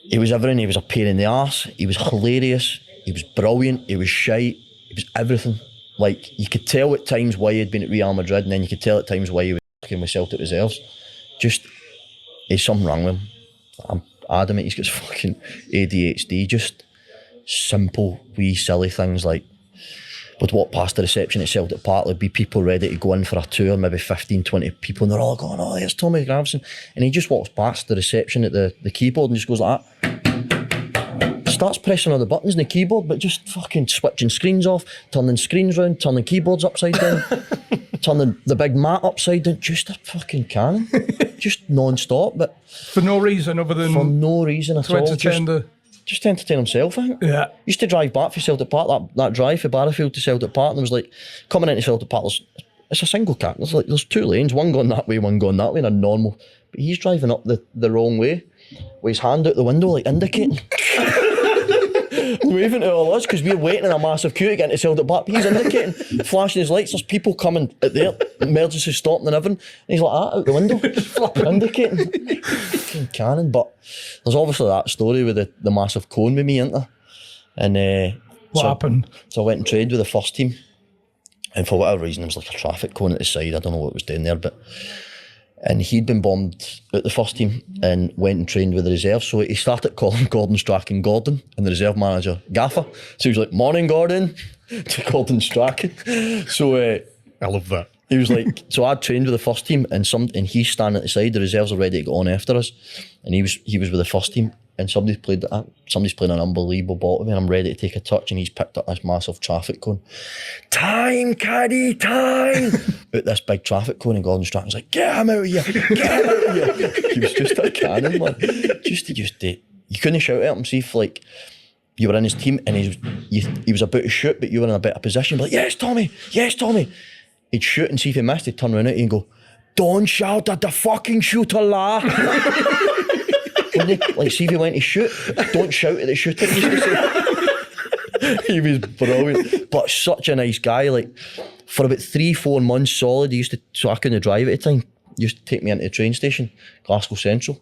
He was everything. He was a pain in the arse. He was hilarious. He was brilliant. He was shite. He was everything. Like, you could tell at times why he'd been at Real Madrid, and then you could tell at times why he was fucking with Celtic reserves. Just, there's something wrong with him. I'm adamant he's got fucking ADHD. Just simple, wee, silly things like, would walk past the reception at Celtic Park, there'd be people ready to go in for a tour, maybe 15, 20 people, and they're all going, oh, there's Tommy Gravesens. And he just walks past the reception at the keyboard and just goes like that. Starts pressing all the buttons on the keyboard, but just fucking switching screens off, turning screens round, turning keyboards upside down, turning the big mat upside down. Just a fucking cannon. Just non-stop, but... For no reason other than... For no reason at all. Just to entertain himself, I think. Yeah. Used to drive back for Celtic Park, that drive for Barrowfield to Celtic Park, and there was like, coming into Celtic Park, it's a single car. There's two lanes, one going that way, one going that way, in a normal. But he's driving up the wrong way, with his hand out the window, like indicating. And waving to all us, because we're waiting in a massive queue to get into Celtic Park. He's indicating, flashing his lights. There's people coming out there, emergency stopping and everything. And he's like that out the window, indicating. Fucking cannon. But there's obviously that story with the massive cone with me, isn't there? And what happened? So I went and trained with the first team, and for whatever reason, there was like a traffic cone at the side. I don't know what was doing there, and he'd been bombed at the first team and went and trained with the reserve. So he started calling Gordon Strachan Gordon, and the reserve manager Gaffer. So he was like, morning Gordon, to Gordon Strachan. So I love that. He was like, so I'd trained with the first team, and he's standing at the side, the reserves are ready to go on after us. And he was with the first team, and somebody's playing an unbelievable ball to me, and I'm ready to take a touch, and he's picked up this massive traffic cone. Time, caddy, time! Out this big traffic cone, and Gordon Strachan's like, get him out of here, get him out of here. He was just a cannon, man. You couldn't shout at him, see if like you were in his team, and he was about to shoot, but you were in a better position, but like, yes, Tommy, yes, Tommy. He'd shoot, and see if he missed, he'd turn around at you and go, don't shout at the fucking shooter, la. Like, see if he went to shoot, don't shout at the shooter. He used to say. He was brilliant, but such a nice guy. Like, for about 3-4 months solid, he used to, so I couldn't drive at the time, he used to take me into the train station, Glasgow Central.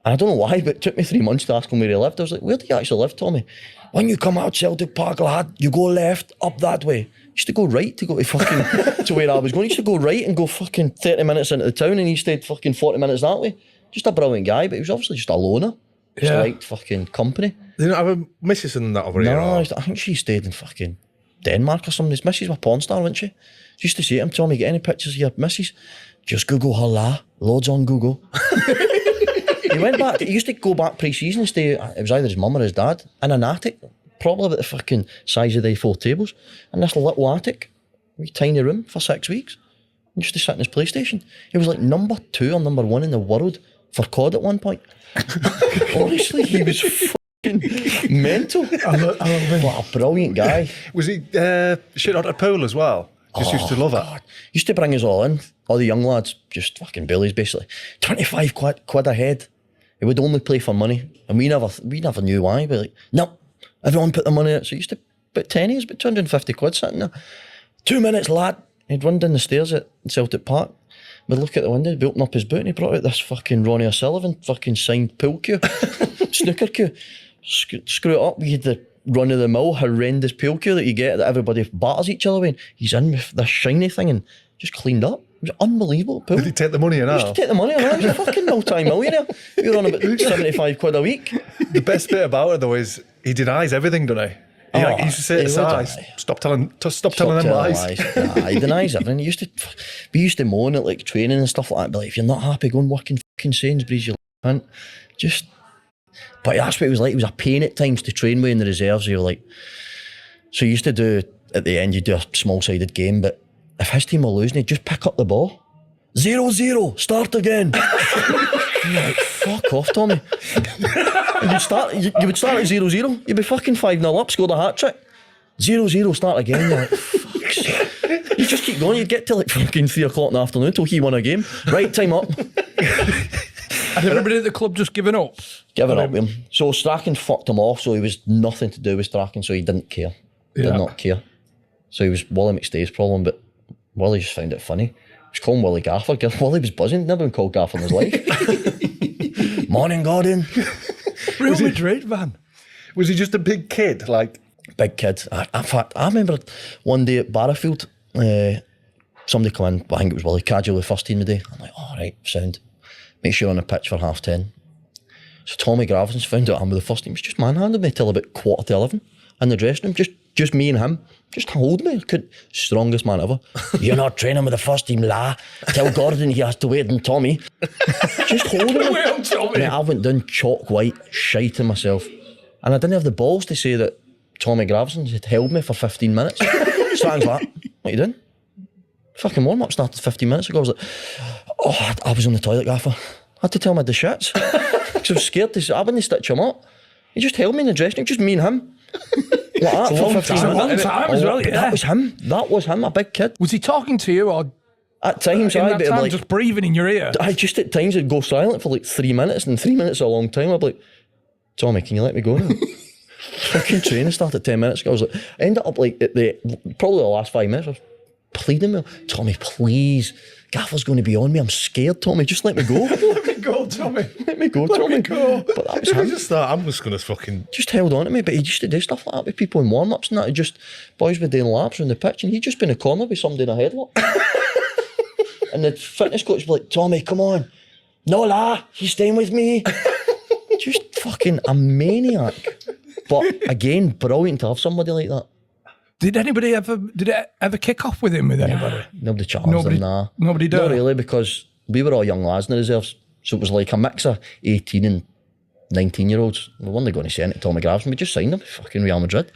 And I don't know why, but it took me 3 months to ask him where he lived. I was like, where do you actually live, Tommy? When you come out Celtic Park, lad, you go left, up that way. Used to go right to go to fucking to where I was going. He used to go right and go fucking 30 minutes into the town, and he stayed fucking 40 minutes that way. Just a brilliant guy, but he was obviously just a loner. Just liked fucking company. They don't have a missus in that over here? No, I think she stayed in fucking Denmark or something. His missus was a porn star, wasn't she? She used to say to him, Tommy, get any pictures of your missus? Just Google her la. Loads on Google. He used to go back pre-season and stay, it was either his mum or his dad, in an attic. Probably about the fucking size of the 4 tables, in this little attic, wee tiny room for 6 weeks. He used to sit in his PlayStation. He was like number 2 or number 1 in the world for COD at one point. Honestly, he was fucking mental. I love him. What a brilliant guy. Was he shit out at pool as well? Just used to love it. Used to bring us all in, all the young lads, just fucking bullies basically. 25 quid a head. He would only play for money, and we never knew why. But like, no. Everyone put the money out, so he used to put tennies, but 250 quid sitting there. 2 minutes, lad. He'd run down the stairs at Celtic Park. We'd look at the window, he'd open up his boot, and he brought out this fucking Ronnie O'Sullivan fucking signed pool cue, snooker cue. Screw it up, we had the run-of-the-mill, horrendous pool cue that you get that everybody batters each other with. He's in with this shiny thing and just cleaned up. It was unbelievable. Pool. Did he take the money and all? He used to take the money and all. He was a fucking multi-millionaire. We were on about 75 quid a week. The best bit about it though is he denies everything, doesn't he? He used to say to size, stop telling them lies. Nah, he denies everything. We used to moan at like training and stuff like that. But like, if you're not happy, go and work in fucking Sainsbury's, you cunt. But that's what it was like. It was a pain at times to train with in the reserves. You were like, so you used to do, at the end, you do a small-sided game, but if his team were losing, he'd just pick up the ball. 0-0, start again. You're like, fuck off, Tommy. And you would start at 0-0, you'd be fucking 5-0 up, scored a hat-trick. 0-0, start again. You're like, fuck's sake. You just keep going, you'd get to like fucking 3 o'clock in the afternoon till he won a game. Right, time up. Had everybody at the club just given up? Given up with him. So Strachan fucked him off, so he was nothing to do with Strachan, so he didn't care. Did not care. So he was Wally McStay's problem, but Wally just found it funny. He was calling Wally Gaffer. Wally was buzzing, never been called Gaffer in his life. Morning, Gordon. Real Madrid, man. Was he just a big kid? Like, Big kid. In fact, I remember one day at Barrowfield, somebody come in, I think it was Willie Cadgell, the first team today. I'm like, all right, sound. Make sure you're on the pitch for 10:30. So Tommy Gravesens found out I'm with the first team. He's just manhandled me till about 11:15 in the dressing room. Just me and him. Just holding me. Strongest man ever. You're not training with the first team, la. Tell Gordon he has to wait on Tommy. Just holding me. Wait on Tommy. Mate, I went down chalk white, shiting myself. And I didn't have the balls to say that Tommy Gravesens had held me for 15 minutes. So I was like, what are you doing? Fucking warm-up started 15 minutes ago. I was like, oh, I was on the toilet, gaffer. I had to tell him I had the shits. Because I was scared to say, I wouldn't stitch him up. He just held me in the dressing room, just me and him. Like that, for 15 It's a long minutes. time as well, yeah. That was him, a big kid. Was he talking to you or At times, in I'd that be time like, just breathing in your ear? I just at times would go silent for like 3 minutes, and 3 minutes is a long time. I'd be like, Tommy, can you let me go now? Fucking training started 10 minutes ago. I was like, I ended up like at probably the last 5 minutes, I was pleading with him, Tommy, please, Gaffer's going to be on me. I'm scared, Tommy. Just let me go. let me go, Tommy. Let me go, Tommy. me go. But that was I him. just thought, I'm just going to fucking... Just held on to me, but he used to do stuff like that with people in warm-ups and that. He just, boys were doing laps on the pitch and he'd just been in a corner with somebody in a headlock. And the fitness coach was like, Tommy, come on. No, la, he's staying with me. Just fucking a maniac. But again, brilliant to have somebody like that. Did it ever kick off with him with anybody? Nobody challenged him, nah. Nobody did? Not really, because we were all young lads in the reserves. So it was like a mix of 18 and 19-year-olds. We weren't going to send it to Tommy Gravesens. We just signed him, fucking Real Madrid.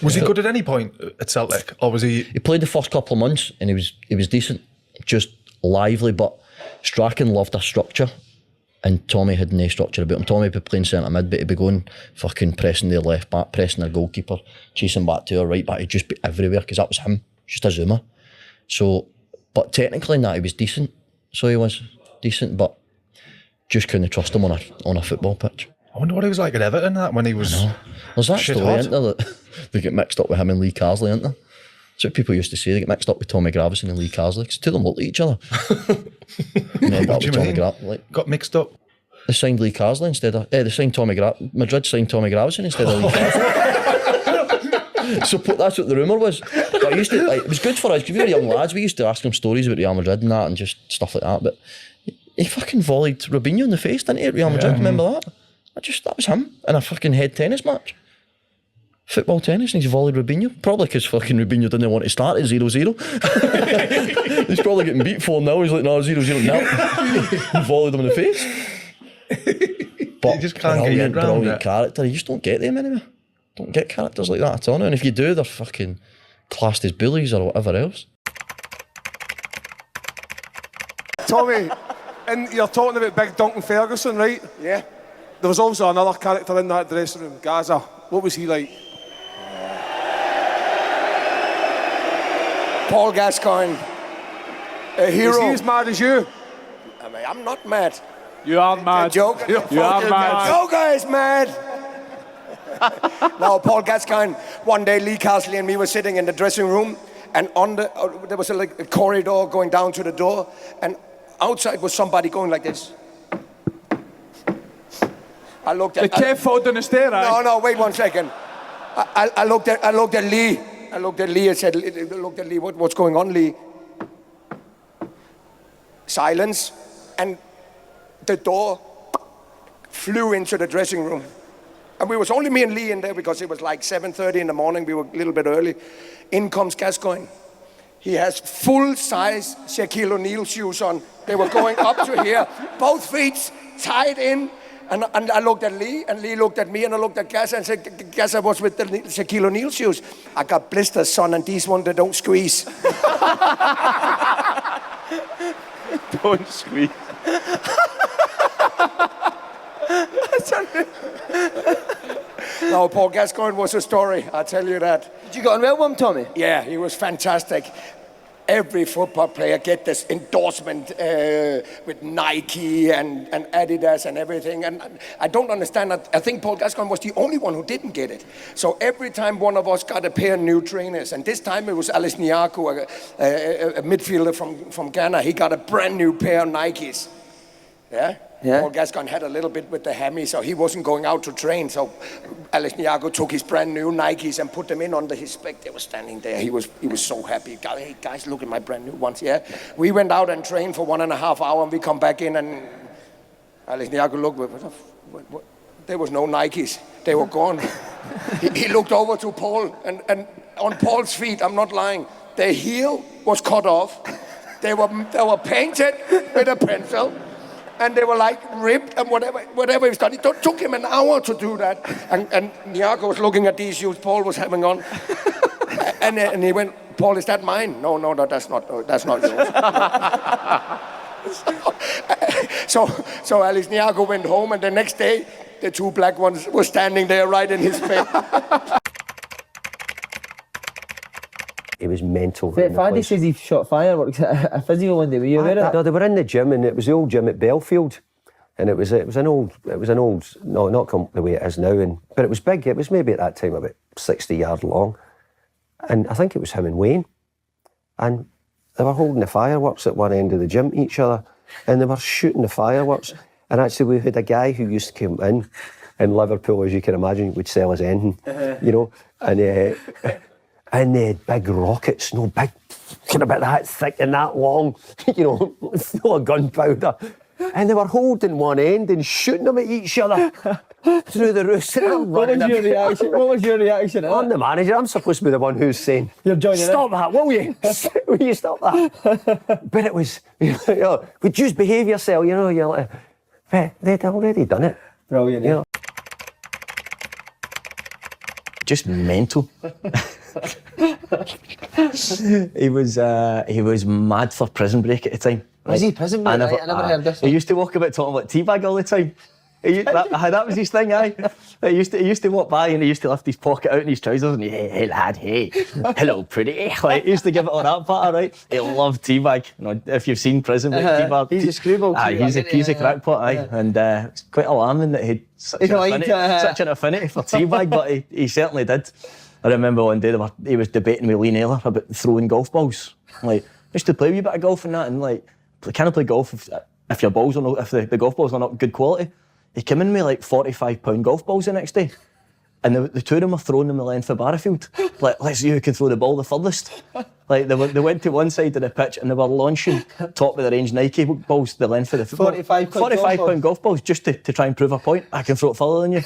Was he good at any point at Celtic? Or was he... He played the first couple of months and he was decent, just lively, but Strachan loved a structure and Tommy had no structure about him. Tommy would be playing centre mid, but he'd be going fucking pressing their left back, pressing their goalkeeper, chasing back to our right back. He'd just be everywhere because that was him, just a zoomer. So, but technically in that he was decent. So he was decent, but just couldn't trust him on a football pitch. I wonder what he was like at Everton that when he was... There's that shit story, hot. isn't there, that they get mixed up with him and Lee Carsley, isn't there? That's what people used to say, they get mixed up with Tommy Gravesens and Lee Carsley, because two of them look like each other. And then What do you Tommy mean? like, Got mixed up? they signed Lee Carsley instead of... they signed Madrid signed Tommy Gravesens instead of Lee Carsley. So that's what the rumour was. But I used to, like, it was good for us, because we were young lads, we used to ask him stories about Real Madrid and that, and just stuff like that, but he fucking volleyed Robinho in the face, didn't he, at Real Madrid, remember that? That was him, in a fucking head tennis match. Football tennis, and he's volleyed Robinho. Probably because fucking Robinho didn't want to start at 0-0. He's probably getting beat 4-0. He's like, no, 0-0 now. He volleyed him in the face. But You just can't get your head round brilliant it. character. You just don't get them anyway. Don't get characters like that at all now. And if you do, they're fucking classed as bullies or whatever else. Tommy, and you're talking about Big Duncan Ferguson, right? Yeah. There was also another character in that dressing room, Gaza. What was he like? Paul Gascoigne, a Was hero. he as mad as you? I mean, I'm not mad. You are mad. Joke. You are mad. Joker is mad. Now, Paul Gascoigne, one day Lee Carsley and me were sitting in the dressing room, and there was a corridor going down to the door, and outside was somebody going like this. I looked at... You kept holding the stair, right? No, wait 1 second. I looked at Lee. I looked at Lee and said, looked at Lee, what's going on, Lee? Silence, and the door flew into the dressing room. And it was only me and Lee in there because it was like 7:30 in the morning. We were a little bit early. In comes Gascoigne. He has full-size Shaquille O'Neal shoes on. They were going up to here, both feet tied in. And I looked at Lee, and Lee looked at me, and I looked at Gaza and said, Gaza, what's with the Shaquille O'Neal shoes? I got blisters, son, and these ones, they don't squeeze. Don't squeeze. No, Paul Gascoigne was a story, I'll tell you that. Did you get on well with him, Tommy? Yeah, he was fantastic. Every football player get this endorsement with Nike and Adidas and everything. And I don't understand that. I think Paul Gascoigne was the only one who didn't get it. So every time one of us got a pair of new trainers, and this time it was Alice Nyaku, a midfielder from Ghana, he got a brand new pair of Nikes. Yeah? Paul Gascoigne had a little bit with the hammy, so he wasn't going out to train. So Alex Niago took his brand new Nikes and put them in under his spec. They were standing there. He was so happy. Hey guys, look at my brand new ones. Yeah, we went out and trained for 1.5 hours, and we come back in, and Alex Niago looked. What? There was no Nikes. They were gone. he looked over to Paul, and on Paul's feet, I'm not lying, the heel was cut off. They were painted with a pencil. And they were like ripped and whatever he's done. It took him an hour to do that. And Niago was looking at these shoes Paul was having on. and he went, Paul, is that mine? No, that's not yours. So Alex Niago went home, and the next day, the 2 black ones were standing there right in his face. He was mental. Faddy says he shot fireworks at a physio one day. Were you aware of that? No, they were in the gym, and it was the old gym at Belfield, and it was an old, no, not the way it is now, but it was big. It was maybe at that time about 60 yards long, and I think it was him and Wayne, and they were holding the fireworks at one end of the gym to each other, and they were shooting the fireworks. And actually, we had a guy who used to come in Liverpool, as you can imagine, would sell us anything, you know, and they had big rockets, big, kind of about that thick and that long, you know, full of gunpowder. And they were holding one end and shooting them at each other through the roof. What was your reaction? I'm the manager. I'm supposed to be the one who's saying, "You're joining Stop that, will you? Will you stop that?" But it was, you know, would you just behave yourself, you know, you're like, but they'd already done it. Brilliant, you know. Just mental. He was mad for Prison Break at the time. Was he Prison Break? I never heard this. He used to walk about talking about teabag all the time. That was his thing, aye. He used to walk by and he used to lift his pocket out in his trousers and hey lad, hey, hello pretty. Like, he used to give it all that patter, right? He loved teabag. You know, if you've seen Prison Break, teabag. He's a screwball. He's a crackpot, aye. And it's quite alarming that he had such an affinity for teabag, but he certainly did. I remember one day he was debating with Lee Naylor about throwing golf balls. Like, used to play a wee bit of golf and that, and like, can't play golf if your balls are not, if the golf balls are not good quality. He came in with like 45-pound golf balls the next day, and the two of them were throwing them the length of Barrowfield. Like, let's see who can throw the ball the furthest. Like, they went to one side of the pitch and they were launching top of the range Nike balls the length of the football. 45-pound golf balls just to try and prove a point. I can throw it further than you.